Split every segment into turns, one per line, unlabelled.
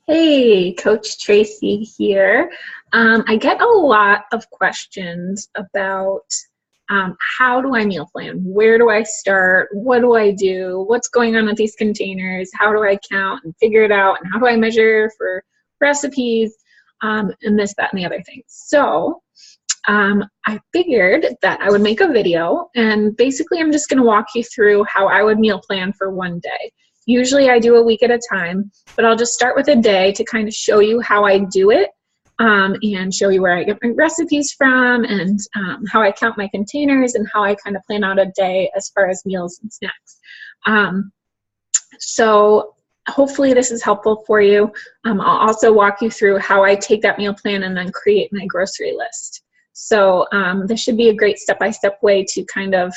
Hey, Coach Tracy here. I get a lot of questions about how do I meal plan? Where do I start? What do I do? What's going on with these containers? How do I count and figure it out? And how do I measure for recipes? And this, that, and the other things. So I figured that I would make a video, and basically I'm just going to walk you through how I would meal plan for one day. Usually I do a week at a time, but I'll just start with a day to kind of show you how I do it and show you where I get my recipes from and how I count my containers and how I kind of plan out a day as far as meals and snacks. So hopefully this is helpful for you. I'll also walk you through how I take that meal plan and then create my grocery list. So this should be a great step-by-step way to kind of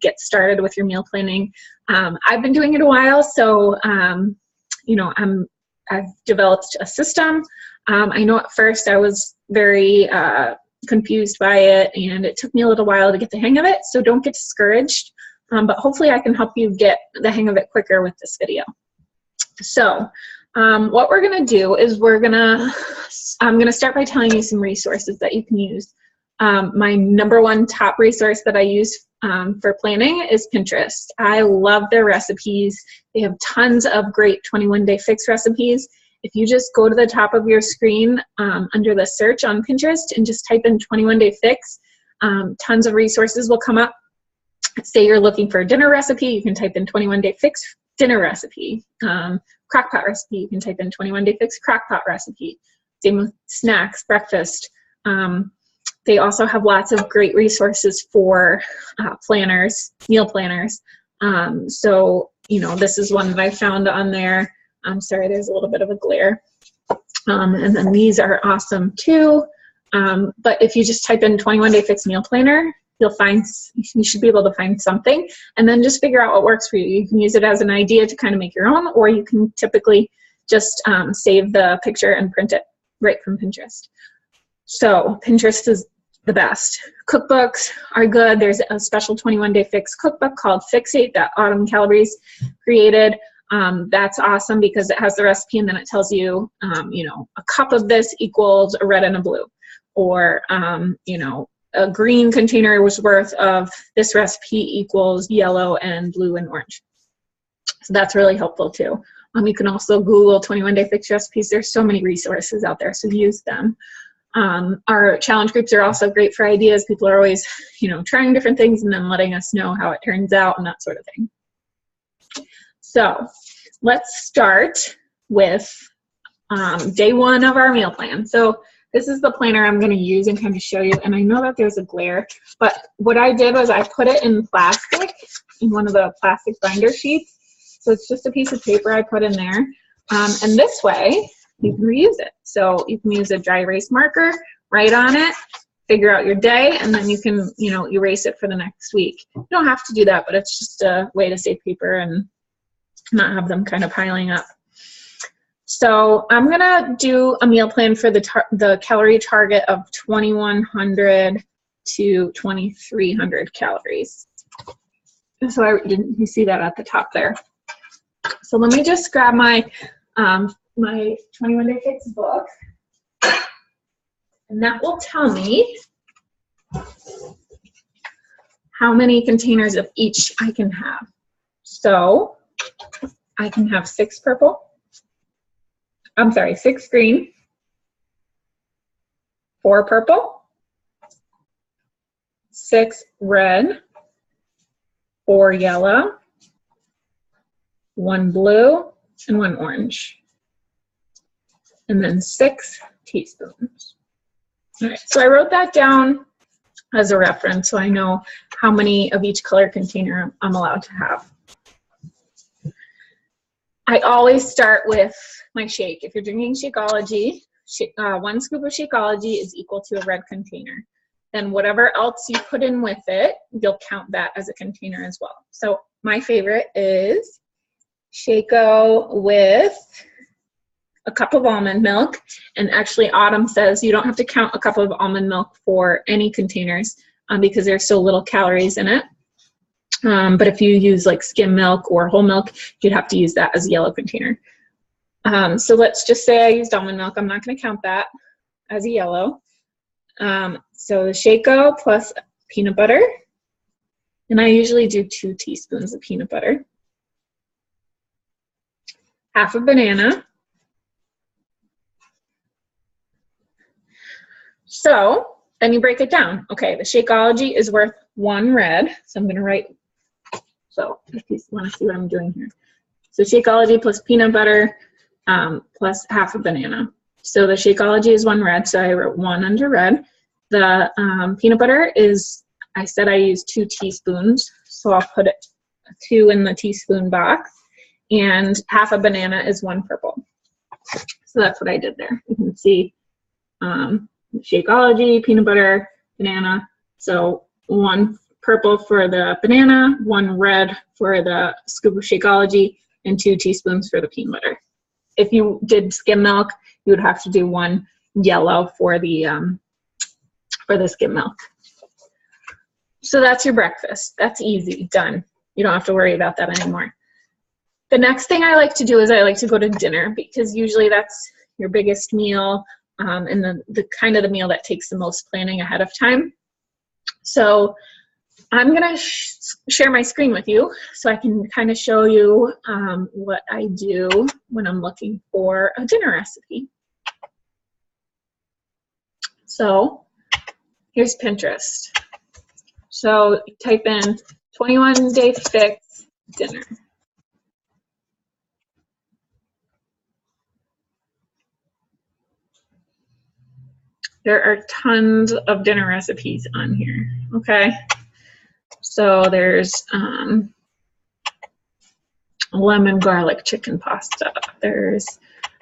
get started with your meal planning. I've been doing it a while, so you know, I've developed a system. I know at first I was very confused by it, and it took me a little while to get the hang of it, so don't get discouraged. But hopefully I can help you get the hang of it quicker with this video. So what we're gonna do is I'm gonna start by telling you some resources that you can use. My number one top resource that I use for planning is Pinterest. I love their recipes. They have tons of great 21-day fix recipes. If you just go to the top of your screen under the search on Pinterest and just type in 21-day fix, tons of resources will come up. Say you're looking for a dinner recipe, you can type in 21-day fix dinner recipe. Crockpot recipe, you can type in 21-day fix crockpot recipe. Same with snacks, breakfast. They also have lots of great resources for planners, meal planners. So, you know, this is one that I found on there. I'm sorry, there's a little bit of a glare. And then these are awesome too. But if you just type in 21-day fix meal planner, you should be able to find something, and then just figure out what works for you. You can use it as an idea to kind of make your own, or you can typically just save the picture and print it right from Pinterest. So Pinterest is the best. Cookbooks are good. There's a special 21-day fix cookbook called Fixate that Autumn Calabrese created. That's awesome because it has the recipe and then it tells you, you know, a cup of this equals a red and a blue, or, you know, a green container was worth of this recipe equals yellow and blue and orange. So that's really helpful too. You can also Google 21-day fix recipes. There's so many resources out there, so use them. Our challenge groups are also great for ideas. People are always, you know, trying different things and then letting us know how it turns out and that sort of thing. So let's start with day one of our meal plan. So this is the planner I'm going to use and kind of show you. And I know that there's a glare, but what I did was I put it in plastic, in one of the plastic binder sheets. So it's just a piece of paper I put in there. And this way, you can reuse it. So you can use a dry erase marker, write on it, figure out your day, and then you can, you know, erase it for the next week. You don't have to do that, but it's just a way to save paper and not have them kind of piling up. So I'm gonna do a meal plan for the calorie target of 2,100 to 2,300 calories. So you see that at the top there. So let me just grab my my 21-day fix book, and that will tell me how many containers of each I can have. So I can have 6 green, 4 purple, 6 red, 4 yellow, 1 blue, and 1 orange. And then 6 teaspoons. All right, so I wrote that down as a reference so I know how many of each color container I'm allowed to have. I always start with my shake. If you're drinking Shakeology, 1 scoop of Shakeology is equal to a red container. Then whatever else you put in with it, you'll count that as a container as well. So my favorite is Shake-O with a cup of almond milk, and actually Autumn says you don't have to count a cup of almond milk for any containers because there's so little calories in it. But if you use like skim milk or whole milk, you'd have to use that as a yellow container. So let's just say I used almond milk. I'm not going to count that as a yellow. So the Shako plus peanut butter. And I usually do 2 teaspoons of peanut butter. Half a banana. So then you break it down. Okay, the Shakeology is worth 1 red. So I'm going to write, so if you want to see what I'm doing here. So Shakeology plus peanut butter plus half a banana. So the Shakeology is 1 red, so I wrote 1 under red. The peanut butter is, I said I used 2 teaspoons, so I'll put it 2 in the teaspoon box. And half a banana is 1 purple. So that's what I did there. You can see Shakeology, peanut butter, banana. So 1 purple for the banana, 1 red for the scoop of Shakeology, and 2 teaspoons for the peanut butter. If you did skim milk, you would have to do 1 yellow for the skim milk. So that's your breakfast. That's easy, done. You don't have to worry about that anymore. The next thing I like to do is I like to go to dinner, because usually that's your biggest meal and the kind of the meal that takes the most planning ahead of time. So I'm going to share my screen with you so I can kind of show you what I do when I'm looking for a dinner recipe. So here's Pinterest. So you type in 21 Day Fix dinner. There are tons of dinner recipes on here, okay? So there's lemon garlic chicken pasta. There's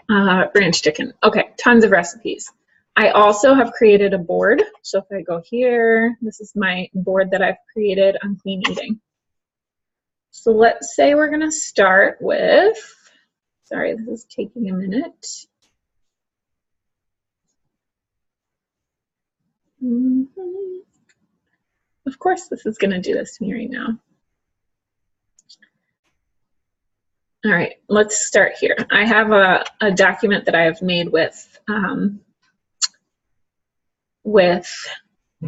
ranch chicken. Okay, tons of recipes. I also have created a board. So if I go here, this is my board that I've created on clean eating. So let's say we're gonna start with, sorry, this is taking a minute. Of course, this is gonna do this to me right now. All right, let's start here. I have a document that I have made with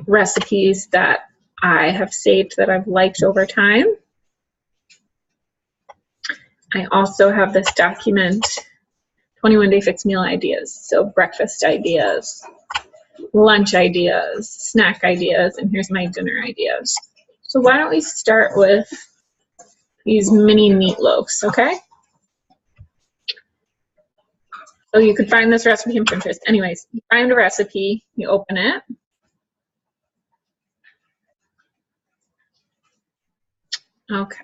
recipes that I have saved that I've liked over time. I also have this document, 21 Day Fix meal ideas. So breakfast ideas, lunch ideas, snack ideas, and here's my dinner ideas. So why don't we start with these mini meatloafs, okay? So you could find this recipe in Pinterest. Anyways, you find a recipe, you open it. Okay,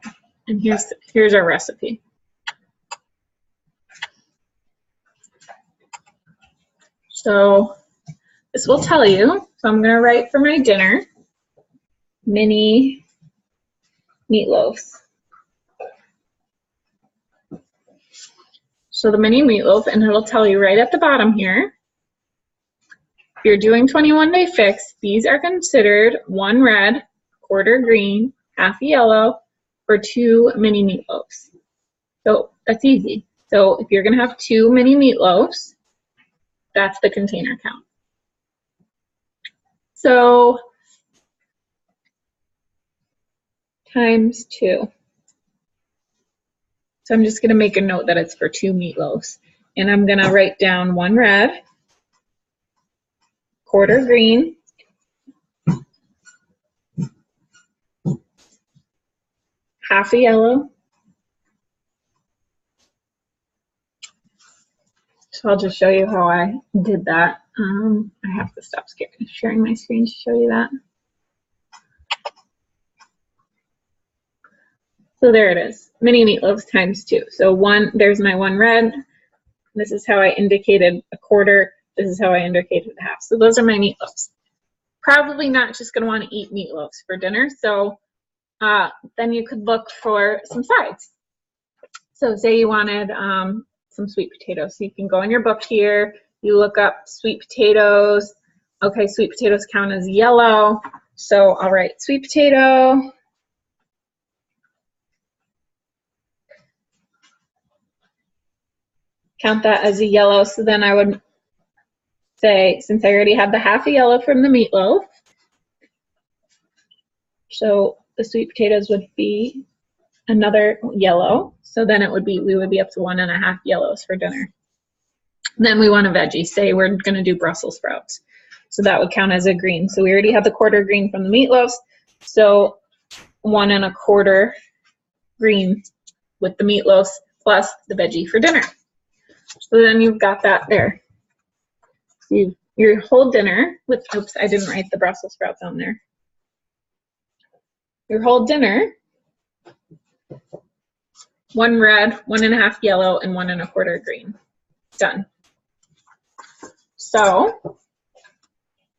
and here's our recipe. So this will tell you, so I'm gonna write for my dinner, mini meatloafs. So the mini meatloaf, and it'll tell you right at the bottom here, if you're doing 21 Day Fix, these are considered 1 red, 1/4 green, 1/2 yellow, for 2 mini meatloafs. So that's easy. So if you're gonna have 2 mini meatloafs, that's the container count. So times 2. So I'm just gonna make a note that it's for 2 meatloafs. And I'm gonna write down 1 red, 1/4 green, 1/2 a yellow. So I'll just show you how I did that. I have to stop sharing my screen to show you that. So there it is, mini meatloaves times 2. So there's my 1 red. This is how I indicated 1/4. This is how I indicated 1/2. So those are my meatloaves. Probably not just gonna wanna eat meatloaves for dinner. So then you could look for some sides. So say you wanted some sweet potatoes. So you can go in your book here, you look up sweet potatoes. Okay, sweet potatoes count as yellow. So I'll write sweet potato. count that as a yellow. So then I would say, since I already have the half a yellow from the meatloaf, so the sweet potatoes would be another yellow. So then it would be, we would be up to 1.5 yellows for dinner. Then we want a veggie. Say we're going to do Brussels sprouts. So that would count as a green. So we already have the quarter green from the meatloaves. So 1.25 green with the meatloaves plus the veggie for dinner. So then you've got that there. So your whole dinner with, oops, I didn't write the Brussels sprouts on there. Your whole dinner, 1 red, 1.5 yellow, and 1.25 green. Done. So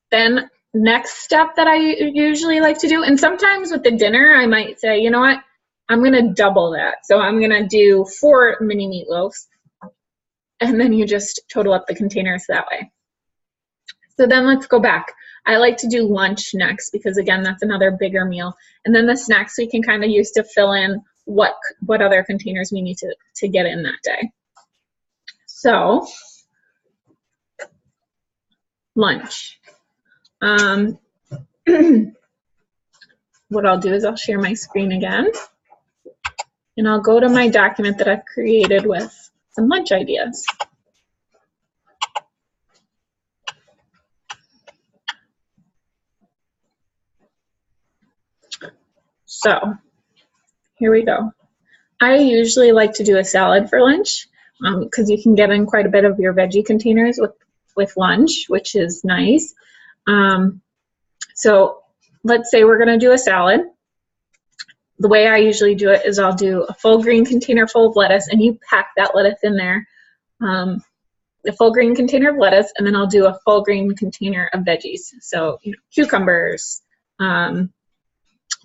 then next step that I usually like to do, and sometimes with the dinner, I might say, you know what, I'm gonna double that. So I'm gonna do 4 mini meatloaves, and then you just total up the containers that way. So then let's go back. I like to do lunch next because again, that's another bigger meal. And then the snacks we can kind of use to fill in what other containers we need to get in that day. So lunch. What I'll do is I'll share my screen again, and I'll go to my document that I've created with some lunch ideas. So here we go. I usually like to do a salad for lunch because you can get in quite a bit of your veggie containers with lunch, which is nice. So let's say we're going to do a salad. The way I usually do it is I'll do a full green container full of lettuce, and you pack that lettuce in there, a full green container of lettuce, and then I'll do a full green container of veggies. So cucumbers,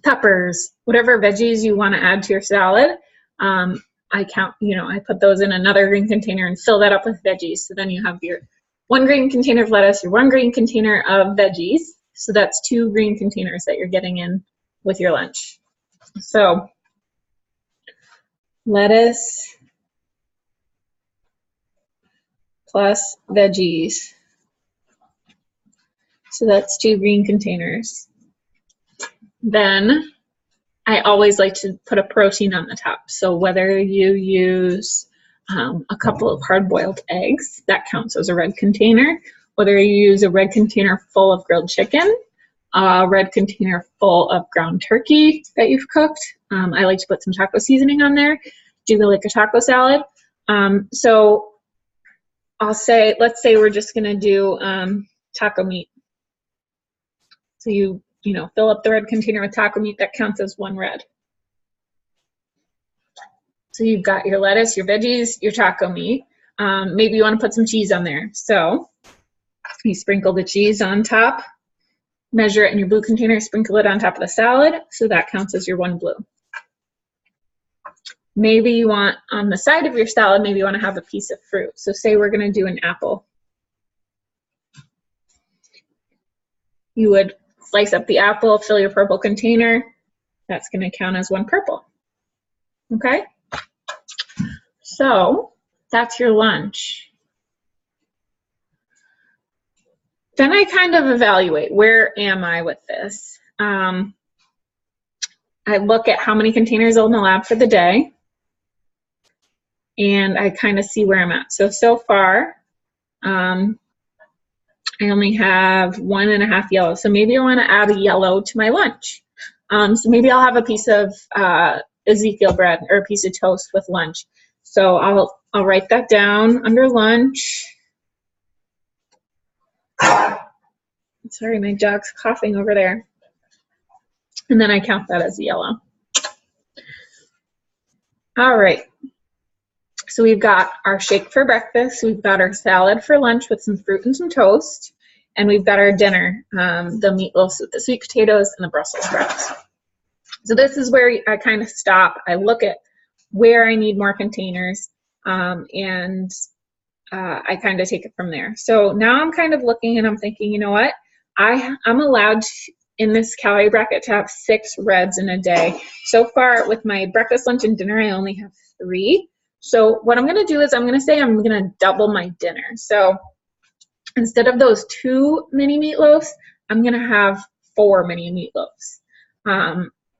peppers, whatever veggies you want to add to your salad. I put those in another green container and fill that up with veggies. So then you have your 1 green container of lettuce, your 1 green container of veggies. So that's 2 green containers that you're getting in with your lunch. So lettuce plus veggies. So that's 2 green containers. Then I always like to put a protein on the top. So whether you use a couple of hard-boiled eggs, that counts as a red container. Whether you use a red container full of grilled chicken, a red container full of ground turkey that you've cooked. I like to put some taco seasoning on there. Do like a taco salad. So I'll say, let's say we're just gonna do taco meat. So you fill up the red container with taco meat, that counts as 1 red. So you've got your lettuce, your veggies, your taco meat. Maybe you want to put some cheese on there. So you sprinkle the cheese on top, measure it in your blue container, sprinkle it on top of the salad. So that counts as your 1 blue. Maybe you want on the side of your salad, maybe you want to have a piece of fruit. So say we're going to do an apple. You would slice up the apple, fill your purple container. That's going to count as 1 purple. Okay? So that's your lunch. Then I kind of evaluate, where am I with this? I look at how many containers are in the lab for the day, and I kind of see where I'm at. So far, I only have 1.5 yellows. So maybe I want to add a yellow to my lunch. So maybe I'll have a piece of Ezekiel bread or a piece of toast with lunch. So I'll write that down under lunch. Sorry, my dog's coughing over there. And then I count that as a yellow. All right. So we've got our shake for breakfast. We've got our salad for lunch with some fruit and some toast. And we've got our dinner, the meatloaf with the sweet potatoes and the Brussels sprouts. So this is where I kind of stop. I look at where I need more containers, and I kind of take it from there. So now I'm kind of looking and I'm thinking, you know what? I'm allowed in this calorie bracket to have 6 reds in a day. So far with my breakfast, lunch, and dinner, I only have 3. So what I'm gonna do is I'm gonna say I'm gonna double my dinner. So instead of those 2 mini meatloaves, I'm gonna have 4 mini meatloaves.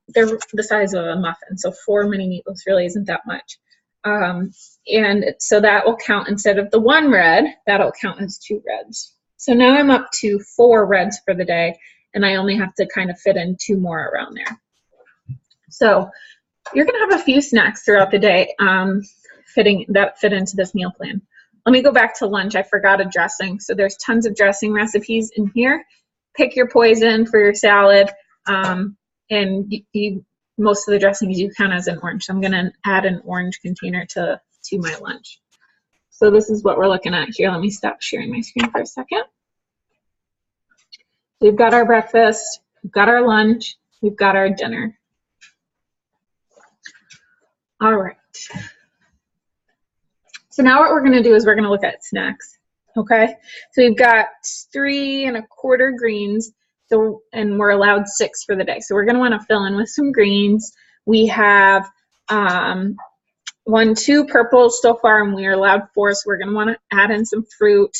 They're the size of a muffin, so 4 mini meatloaves really isn't that much. And so that will count, instead of the 1 red, that'll count as 2 reds. So now I'm up to 4 reds for the day, and I only have to kind of fit in 2 more around there. So you're gonna have a few snacks throughout the day fit into this meal plan. Let me go back to lunch. I forgot a dressing. So there's tons of dressing recipes in here. Pick your poison for your salad, and most of the dressings you count as an orange. So I'm gonna add an orange container to my lunch. So this is what we're looking at here. Let me stop sharing my screen for a second. We've got our breakfast, we've got our lunch, we've got our dinner. All right. So now what we're gonna do is we're gonna look at snacks, okay? So we've got 3 1/4 greens, and we're allowed 6 for the day. So we're gonna wanna fill in with some greens. We have 1, 2 purples so far, and we're allowed 4, so we're gonna wanna add in some fruit.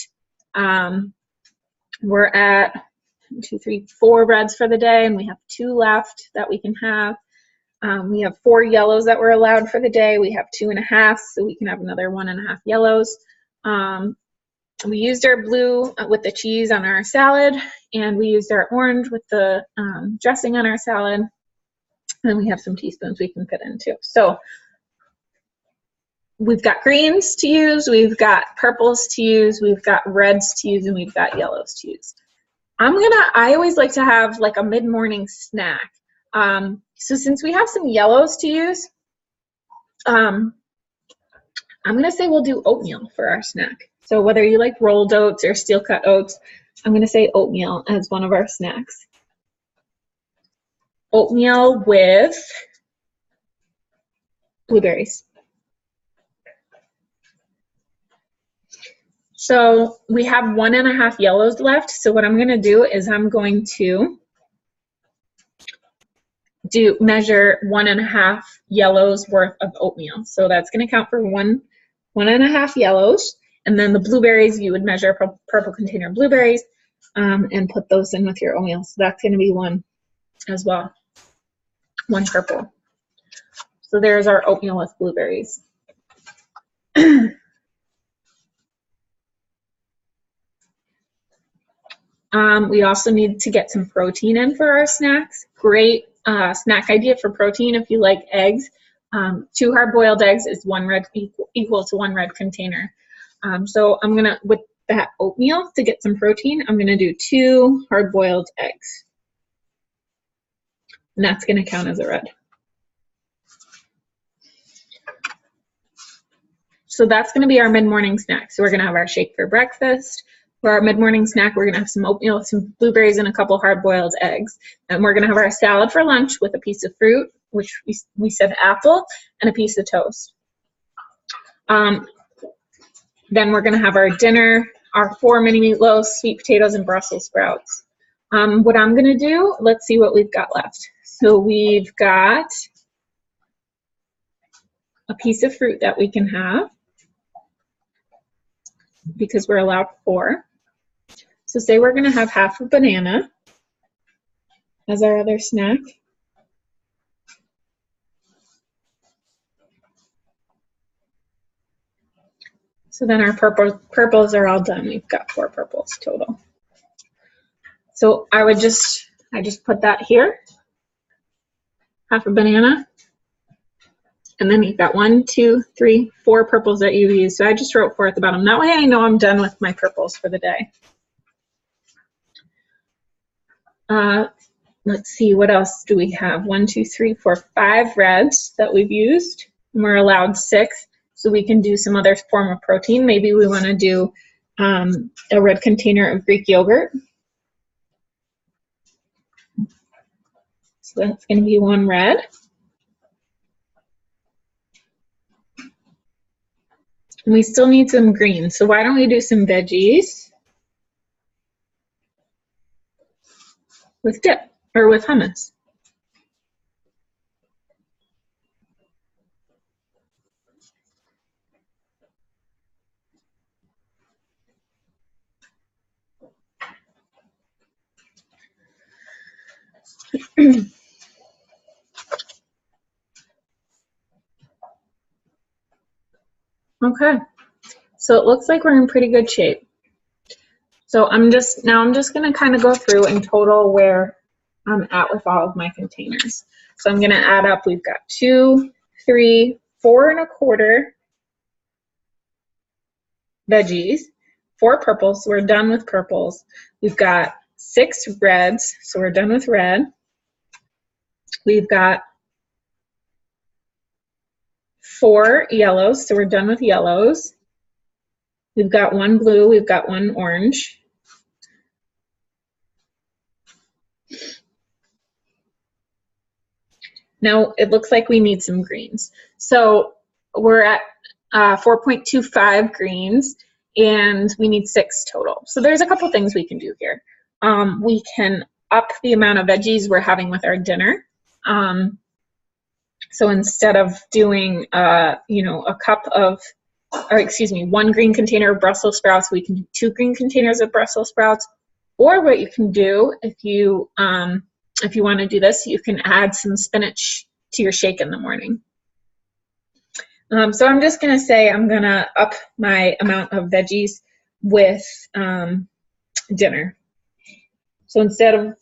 We're at 1, 2, 3, 4 reds for the day, and we have 2 left that we can have. We have 4 yellows that we're allowed for the day. We have 2 1/2, so we can have another 1 1/2 yellows. We used our blue with the cheese on our salad, and we used our orange with the dressing on our salad. And we have some teaspoons we can fit in too. So we've got greens to use, we've got purples to use, we've got reds to use, and we've got yellows to use. I always like to have like a mid-morning snack. So since we have some yellows to use, I'm gonna say we'll do oatmeal for our snack. So whether you like rolled oats or steel cut oats, I'm gonna say oatmeal as one of our snacks. Oatmeal with blueberries. So we have 1 1/2 yellows left. So what I'm gonna do is I'm going to measure 1 1/2 yellows worth of oatmeal. So that's gonna count for 1 1/2 yellows. And then the blueberries, you would measure a purple container of blueberries and put those in with your oatmeal. So that's gonna be 1 as well, 1 purple. So there's our oatmeal with blueberries. We also need to get some protein in for our snacks. Great snack idea for protein if you like eggs. 2 hard-boiled eggs is equal to 1 red container. So I'm gonna, with that oatmeal, to get some protein, I'm gonna do 2 hard-boiled eggs. And that's gonna count as a red. So that's gonna be our mid-morning snack. So we're gonna have our shake for breakfast. For our mid-morning snack, we're gonna have some oatmeal with some blueberries and a couple hard-boiled eggs. And we're gonna have our salad for lunch with a piece of fruit, which we said apple, and a piece of toast. Then we're gonna have our dinner, our 4 mini meatloaves, sweet potatoes, and Brussels sprouts. What I'm gonna do, let's see what we've got left. So we've got a piece of fruit that we can have because we're allowed 4. So say we're gonna have half a banana as our other snack. So then our purples are all done. We've got 4 purples total. So I just put that here, half a banana, and then you've got 1, 2, 3, 4 purples that you use. So I just wrote 4 at the bottom. That way I know I'm done with my purples for the day. Let's see, what else do we have? 1, 2, 3, 4, 5 reds that we've used. And we're allowed 6. So we can do some other form of protein. Maybe we want to do a red container of Greek yogurt. So that's going to be 1 red. And we still need some greens. So why don't we do some veggies with dip or with hummus? Okay, so it looks like we're in pretty good shape. So I'm just going to kind of go through and total where I'm at with all of my containers. So I'm going to add up. We've got 2, 3, 4 1/4 veggies, 4 purples, so we're done with purples. We've got 6 reds, so we're done with red. We've got 4 yellows, so we're done with yellows. We've got 1 blue, we've got 1 orange. Now it looks like we need some greens. So we're at 4.25 greens, and we need 6 total. So there's a couple things we can do here. We can up the amount of veggies we're having with our dinner. So instead of doing, you know, a cup of, or excuse me, 1 green container of Brussels sprouts, we can do 2 green containers of Brussels sprouts. Or what you can do, if you want to do this, you can add some spinach to your shake in the morning. So I'm just going to say I'm going to up my amount of veggies with dinner. So instead of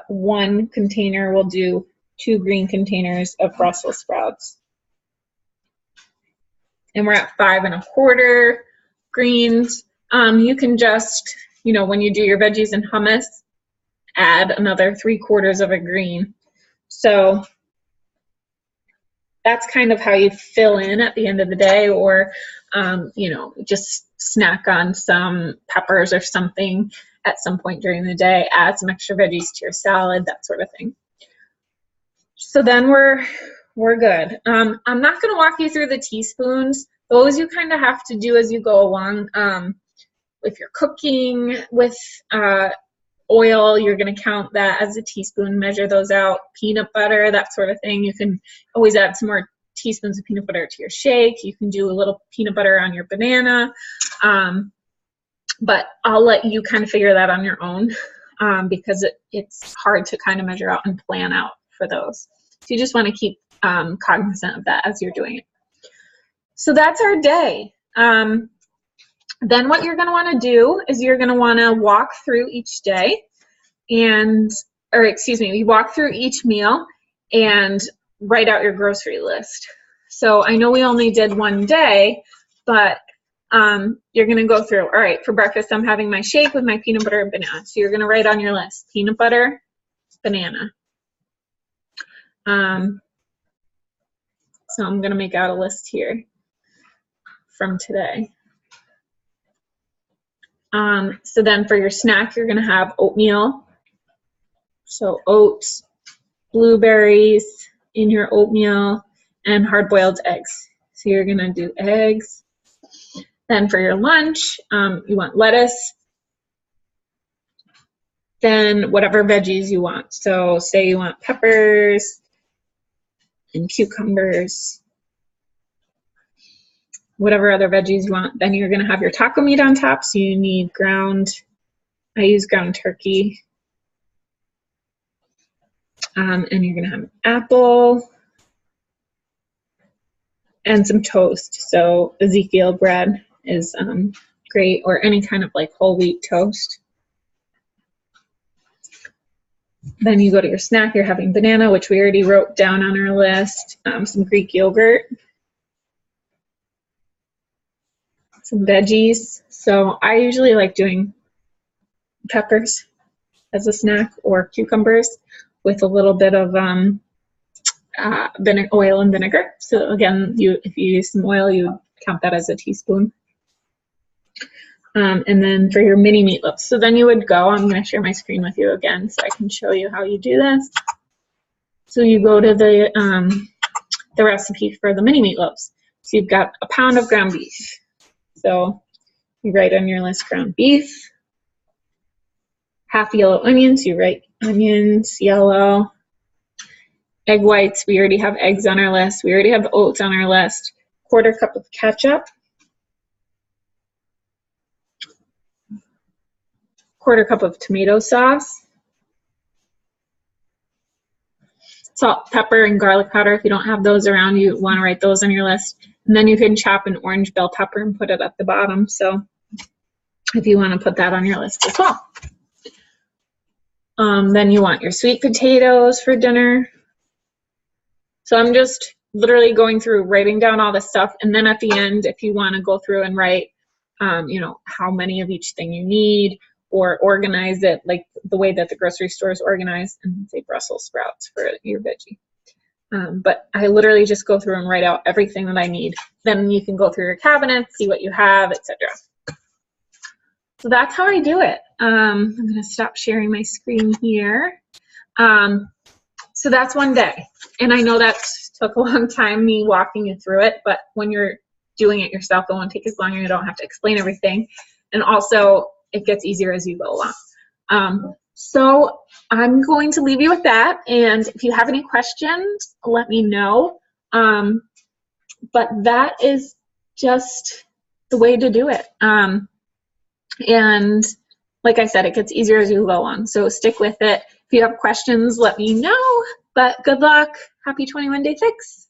1 container, we'll do 2 green containers of Brussels sprouts. And we're at 5 1/4 greens. You can just, you know, when you do your veggies and hummus, add another 3/4 of a green. So that's kind of how you fill in at the end of the day, or you know, just snack on some peppers or something at some point during the day, add some extra veggies to your salad, that sort of thing. So then we're good. I'm not going to walk you through the teaspoons. Those you kind of have to do as you go along. If you're cooking with oil, you're going to count that as a teaspoon, measure those out. Peanut butter, that sort of thing. You can always add some more teaspoons of peanut butter to your shake. You can do a little peanut butter on your banana. But I'll let you kind of figure that on your own because it's hard to kind of measure out and plan out for those. So you just want to keep cognizant of that as you're doing it. So that's our day. Then what you're going to want to do is you're going to want to walk through each day and, or excuse me, you walk through each meal and write out your grocery list. So I know we only did 1 day, but you're going to go through, all right, for breakfast, I'm having my shake with my peanut butter and banana. So you're going to write on your list, peanut butter, banana. So I'm going to make out a list here from today. So then for your snack, you're going to have oatmeal. So oats, blueberries in your oatmeal, and hard-boiled eggs. So you're going to do eggs. Then for your lunch, you want lettuce. Then whatever veggies you want. So say you want peppers and cucumbers, whatever other veggies you want. Then you're going to have your taco meat on top. So you need ground, I use ground turkey. And you're going to have an apple and some toast. So Ezekiel bread is great, or any kind of like whole wheat toast. Then you go to your snack, you're having banana, which we already wrote down on our list, some Greek yogurt, some veggies. So I usually like doing peppers as a snack, or cucumbers with a little bit of oil and vinegar. So again, if you use some oil, you count that as a teaspoon. And then for your mini meatloaf, so then you would go, I'm going to share my screen with you again so I can show you how you do this. So you go to the recipe for the mini meatloaves. So you've got a pound of ground beef. So you write on your list ground beef. Half yellow onions, you write onions, yellow. Egg whites, we already have eggs on our list. We already have oats on our list. 1/4 cup of ketchup. 1/4 cup of tomato sauce. salt, pepper, and garlic powder. If you don't have those around, you want to write those on your list. And then you can chop an orange bell pepper and put it at the bottom. So if you want to put that on your list as well. Then you want your sweet potatoes for dinner. So I'm just literally going through, writing down all this stuff. And then at the end, if you want to go through and write, you know, how many of each thing you need, or organize it like the way that the grocery store is organized, and say Brussels sprouts for your veggie. But I literally just go through and write out everything that I need. Then you can go through your cabinet, see what you have, etc. So that's how I do it. I'm going to stop sharing my screen here. So that's one day. And I know that took a long time, me walking you through it, but when you're doing it yourself, it won't take as long and you don't have to explain everything. And also, it gets easier as you go along. So I'm going to leave you with that. And if you have any questions, let me know. But that is just the way to do it. And like I said, it gets easier as you go on. So stick with it. If you have questions, let me know. But good luck. Happy 21 Day Fix.